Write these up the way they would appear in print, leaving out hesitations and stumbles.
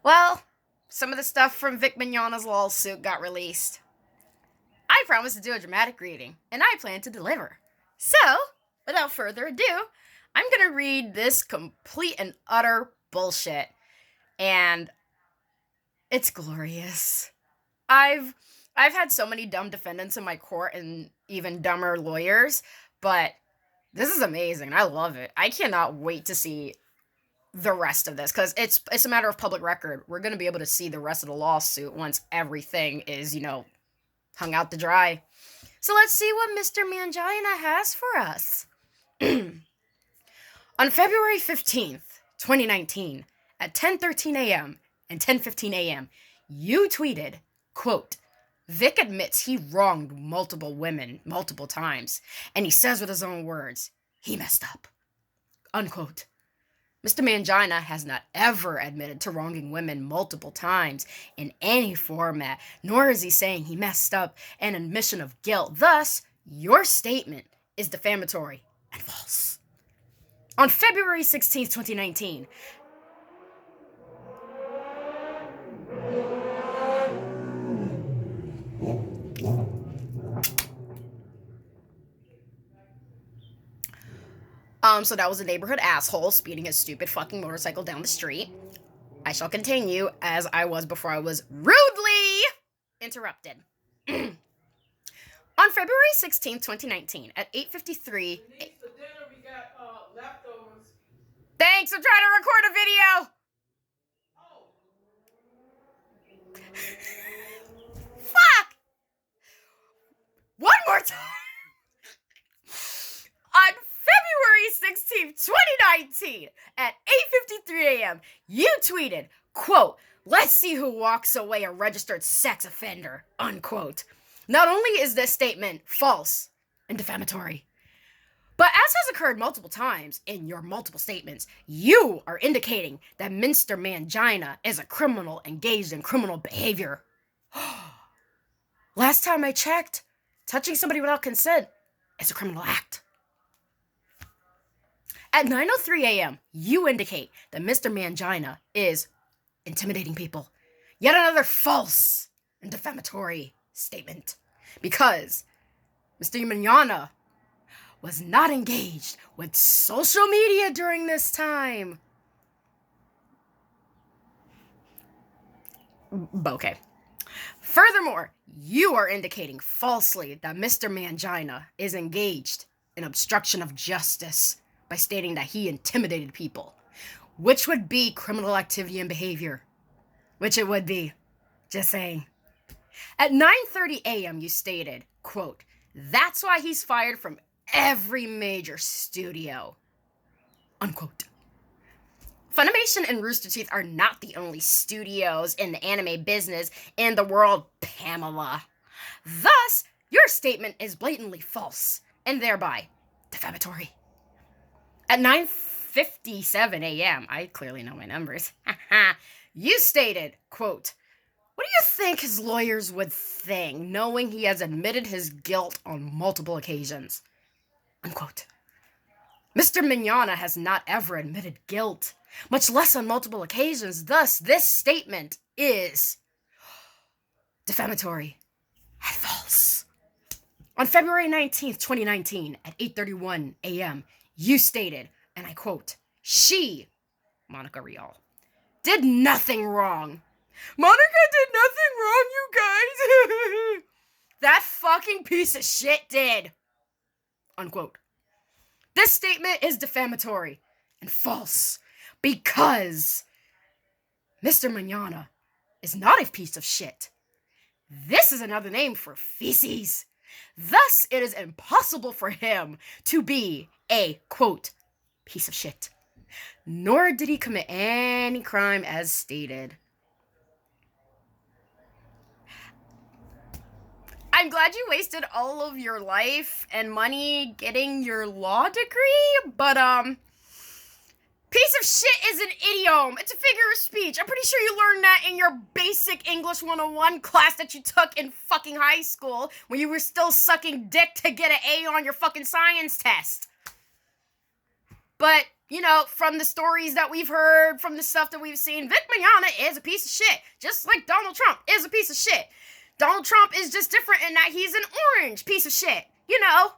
Well, some of the stuff from Vic Mignogna's LOLSuit got released. I promised to do a dramatic reading, and I plan to deliver. So, without further ado, I'm gonna read this complete and utter bullshit. And it's glorious. I've I've had so many dumb defendants in my court and even dumber lawyers, but this is amazing. I love it. I cannot wait to see the rest of this because it's a matter of public record. We're gonna be able to see the rest of the lawsuit once everything is hung out to dry. So let's see what Mr. Mangina has for us. On February 15th, 2019, at 10:13 a.m. and 10:15 a.m., you tweeted, quote, Vic admits he wronged multiple women multiple times, and he says with his own words, he messed up, unquote. Mr. Mangina has not ever admitted to wronging women multiple times in any format, nor is he saying he messed up an admission of guilt. Thus, your statement is defamatory and false. On February 16th, 2019, so that was a neighborhood asshole speeding his stupid fucking motorcycle down the street. I shall continue as I was before I was rudely interrupted. On February 16th, 2019, at 8:53. Denise, for dinner we got leftovers. Thanks, I'm trying to record a video. Oh. Fuck! One more time. On February 16th, 2019, at 8:53 a.m., you tweeted, quote, let's see who walks away a registered sex offender, unquote. Not only is this statement false and defamatory, but as has occurred multiple times in your multiple statements, you are indicating that Mr. Mangina is a criminal engaged in criminal behavior. Last time I checked, touching somebody without consent is a criminal act. At 9:03 a.m., you indicate that Mr. Mangina is intimidating people. Yet another false and defamatory statement. Because Mr. Mangina was not engaged with social media during this time. Okay. Furthermore, you are indicating falsely that Mr. Mangina is engaged in obstruction of justice by stating that he intimidated people, which would be criminal activity and behavior. Which it would be. Just saying. At 9:30 a.m., you stated, quote, that's why he's fired from every major studio, unquote. Funimation and Rooster Teeth are not the only studios in the anime business in the world, Pamela. Thus, your statement is blatantly false and thereby defamatory. At 9:57 a.m., I clearly know my numbers, you stated, quote, what do you think his lawyers would think, knowing he has admitted his guilt on multiple occasions? Unquote. Mr. Mignogna has not ever admitted guilt, much less on multiple occasions. Thus, this statement is defamatory and false. On February 19th, 2019, at 8:31 a.m., you stated, and I quote, she, Monica Rial, did nothing wrong. Monica did nothing wrong, you guys. That fucking piece of shit did. Unquote. This statement is defamatory and false because Mr. Mignogna is not a piece of shit. This is another name for feces. Thus, it is impossible for him to be a, quote, piece of shit. Nor did he commit any crime as stated. I'm glad you wasted all of your life and money getting your law degree, but, piece of shit is an idiom. It's a figure of speech. I'm pretty sure you learned that in your basic English 101 class that you took in fucking high school when you were still sucking dick to get an A on your fucking science test. But you know, from the stories that we've heard, from the stuff that we've seen, Vic Mignogna is a piece of shit. Just like Donald Trump is a piece of shit. Donald Trump is just different in that he's an orange piece of shit. You know?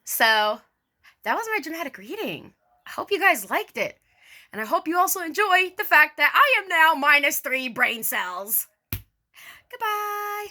So, that was my dramatic reading. I hope you guys liked it. And I hope you also enjoy the fact that I am now -3 brain cells. Goodbye.